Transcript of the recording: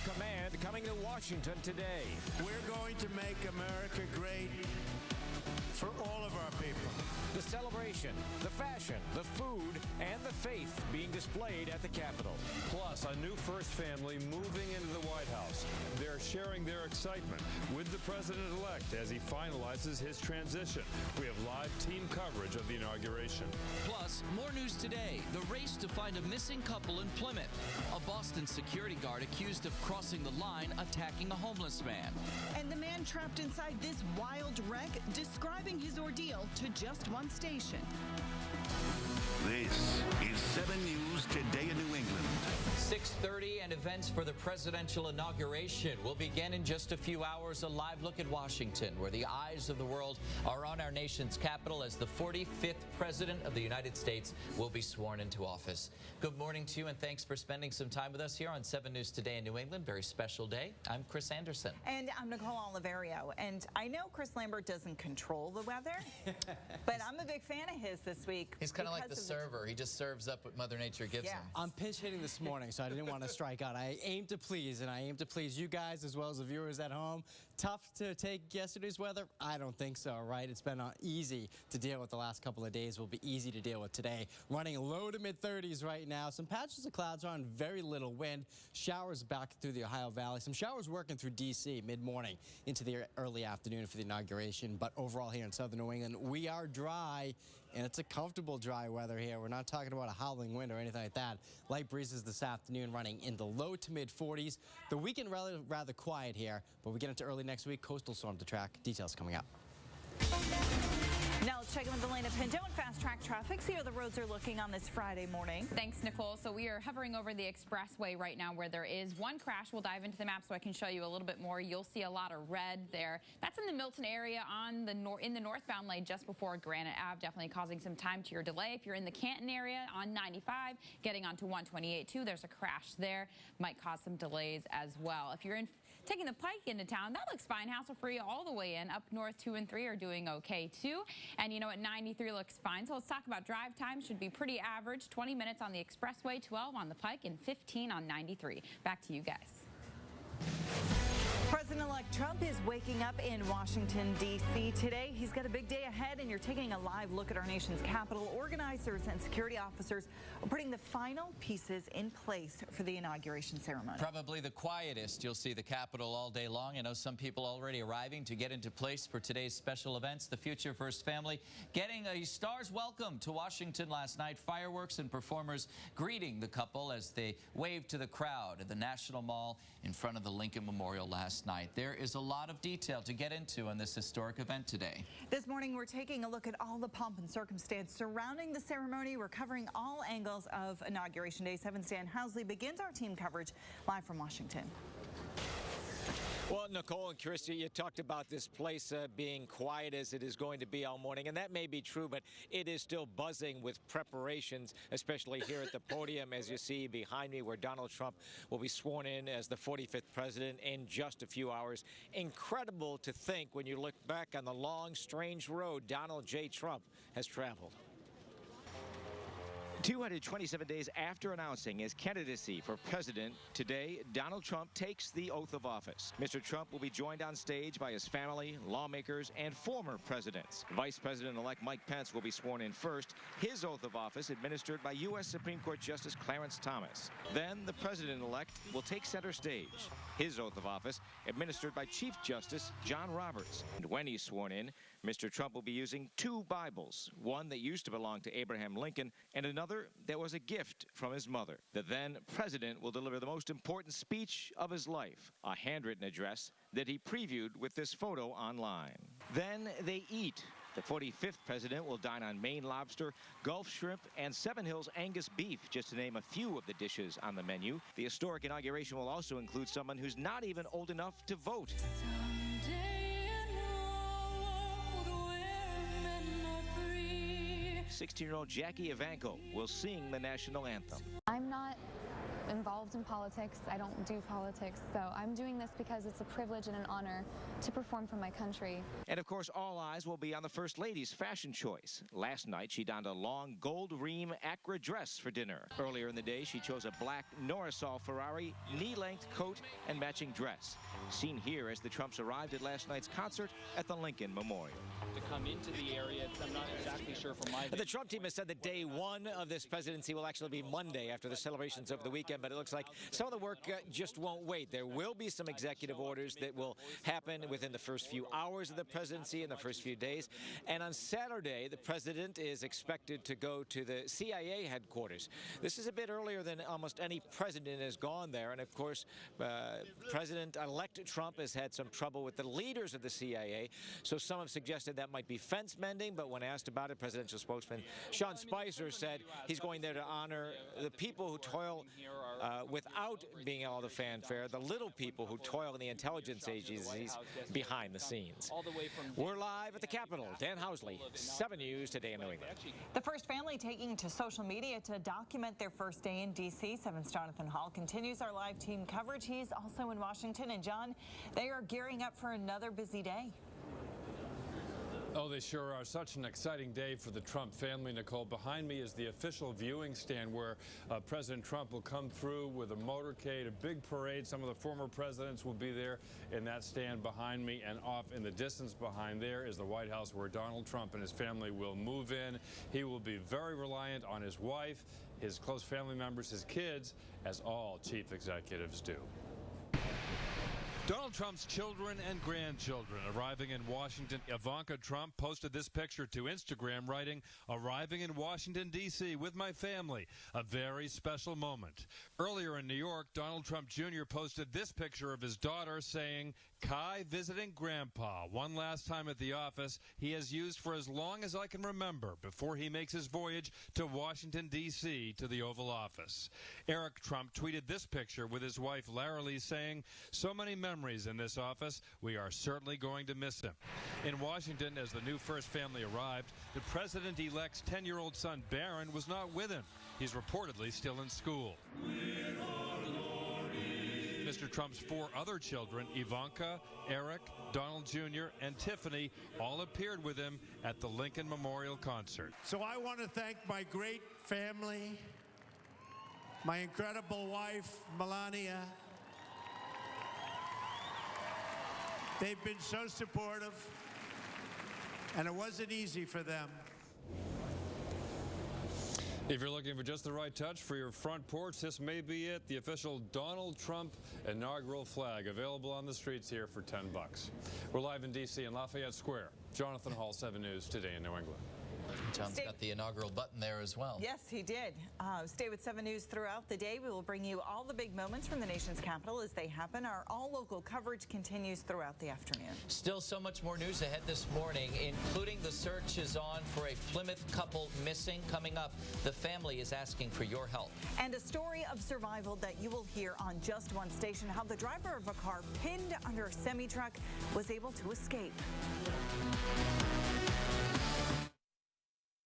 command coming to Washington today. We're going to make America great for all of our people. The celebration, the fashion, the food, and the faith being displayed at the Capitol. Plus, a new first family moving into the White House. They're sharing their excitement with the president-elect as he finalizes his transition. We have live team coverage of the inauguration. Plus, more news today. The race to find a missing couple in Plymouth. A Boston security guard accused of crossing the line, attacking a homeless man. And the man trapped inside this wild wreck describing his ordeal to just one station. This is 7 News Today in New England. 6:30 and events for the presidential inauguration will begin in just a few hours. A live look at Washington, where the eyes of the world are on our nation's capital as the 45th president of the United States will be sworn into office. Good morning to you, and thanks for spending some time with us here on 7 News Today in New England. Very special day. I'm Chris Anderson. And I'm Nicole Oliverio. And I know Chris Lambert doesn't control the weather, but I'm a big fan of his this week. He's kind of like the server. He just serves up what Mother Nature gives him. I'm pinch hitting this morning, so I didn't want to strike out. I aim to please, and I aim to please you guys as well as the viewers at home. Tough to take yesterday's weather? I don't think so, right? It's been easy to deal with the last couple of days. Will be easy to deal with today. Running low to mid-30s right now. Some patches of clouds on, very little wind. Showers back through the Ohio Valley. Some showers working through D.C. mid-morning into the early afternoon for the inauguration. But overall here in southern New England, we are dry, and it's a comfortable dry weather here. We're not talking about a howling wind or anything like that. Light breezes this afternoon running in the low to mid-40s. The weekend rather quiet here, but we get into early next week. Coastal storm to track. Details coming up. Now let's check in with Elena Pinto and fast track traffic. See how the roads are looking on this Friday morning. Thanks, Nicole. So we are hovering over the expressway right now where there is one crash. We'll dive into the map so I can show you a little bit more. You'll see a lot of red there. That's in the Milton area on the in the northbound lane just before Granite Ave, definitely causing some time to your delay. If you're in the Canton area on 95, getting onto 128 too, there's a crash there. Might cause some delays as well. If you're taking the Pike into town, that looks fine. Hassle-free all the way in. Up north 2 and 3 are doing okay too. And you know what, 93 looks fine. So let's talk about drive time. Should be pretty average. 20 minutes on the expressway, 12 on the Pike, and 15 on 93. Back to you guys. President-elect Trump is waking up in Washington, D.C. today. He's got a big day ahead, and you're taking a live look at our nation's capital. Organizers and security officers are putting the final pieces in place for the inauguration ceremony. Probably the quietest you'll see the Capitol all day long. I know some people already arriving to get into place for today's special events. The future first family getting a star's welcome to Washington last night. Fireworks and performers greeting the couple as they waved to the crowd at the National Mall in front of the Lincoln Memorial last night. There is a lot of detail to get into on this historic event today. This morning, we're taking a look at all the pomp and circumstance surrounding the ceremony. We're covering all angles of Inauguration Day. 7's Dan Housley begins our team coverage live from Washington. Well, Nicole and Christy, you talked about this place being quiet as it is going to be all morning, and that may be true, but it is still buzzing with preparations, especially here at the podium, as you see behind me, where Donald Trump will be sworn in as the 45th president in just a few hours. Incredible to think when you look back on the long, strange road Donald J. Trump has traveled. 227 days after announcing his candidacy for president, today Donald Trump takes the oath of office. Mr. Trump will be joined on stage by his family, lawmakers, and former presidents. Vice President-elect Mike Pence will be sworn in first, his oath of office administered by U.S. Supreme Court Justice Clarence Thomas. Then the president-elect will take center stage, his oath of office administered by Chief Justice John Roberts. And when he's sworn in, Mr. Trump will be using 2 Bibles, one that used to belong to Abraham Lincoln and another that was a gift from his mother. The then president will deliver the most important speech of his life, a handwritten address that he previewed with this photo online. Then they eat. The 45th president will dine on Maine lobster, Gulf shrimp, and Seven Hills Angus beef, just to name a few of the dishes on the menu. The historic inauguration will also include someone who's not even old enough to vote. 16-year-old Jackie Evanko will sing the national anthem. I'm not involved in politics. I don't do politics. So I'm doing this because it's a privilege and an honor to perform for my country. And of course, all eyes will be on the First Lady's fashion choice. Last night, she donned a long gold ream Accra dress for dinner. Earlier in the day, she chose a black Norisol Ferrari knee-length coat and matching dress. Seen here as the Trumps arrived at last night's concert at the Lincoln Memorial. To come into the area, I'm not exactly sure from my... The Trump team has said that day one of this presidency will actually be Monday after the celebrations over the weekend, but it looks like some of the work just won't wait. There will be some executive orders that will happen within the first few hours of the presidency and the first few days. And on Saturday, the president is expected to go to the CIA headquarters. This is a bit earlier than almost any president has gone there. And of course, President-elect Trump has had some trouble with the leaders of the CIA. So some have suggested that might be fence mending. But when asked about it, presidential spokesman Sean Spicer said he's going there to honor the people who toil without being all the fanfare, the little people who toil in the intelligence agencies behind the scenes. We're live at the Capitol. Dan Housley, 7 News Today in New England. The first family taking to social media to document their first day in D.C. 7's Jonathan Hall continues our live team coverage. He's also in Washington. And John, they are gearing up for another busy day. Oh, they sure are. Such an exciting day for the Trump family, Nicole. Behind me is the official viewing stand where President Trump will come through with a motorcade, a big parade. Some of the former presidents will be there in that stand behind me, and off in the distance behind there is the White House where Donald Trump and his family will move in. He will be very reliant on his wife, his close family members, his kids, as all chief executives do. Donald Trump's children and grandchildren arriving in Washington. Ivanka Trump posted this picture to Instagram, writing, "Arriving in Washington, D.C. with my family. A very special moment." Earlier in New York, Donald Trump Jr. posted this picture of his daughter saying, "Kai visiting Grandpa one last time at the office he has used for as long as I can remember before he makes his voyage to Washington, D.C. to the Oval Office." Eric Trump tweeted this picture with his wife Lara Lee saying, "So many memories in this office. We are certainly going to miss him." In Washington, as the new first family arrived, the president-elect's 10-year-old son Barron was not with him. He's reportedly still in school. Mr. Trump's 4 other children, Ivanka, Eric, Donald Jr., and Tiffany, all appeared with him at the Lincoln Memorial concert. So I want to thank my great family, my incredible wife, Melania. They've been so supportive, and it wasn't easy for them. If you're looking for just the right touch for your front porch, this may be it. The official Donald Trump inaugural flag, available on the streets here for $10. We're live in D.C. in Lafayette Square. Jonathan Hall, 7 News Today in New England. John's got the inaugural button there as well. Yes, he did. Stay with 7 News throughout the day. We will bring you all the big moments from the nation's capital as they happen. Our all-local coverage continues throughout the afternoon. Still so much more news ahead this morning, including the search is on for a Plymouth couple missing. Coming up, the family is asking for your help. And a story of survival that you will hear on Just One Station, how the driver of a car pinned under a semi-truck was able to escape.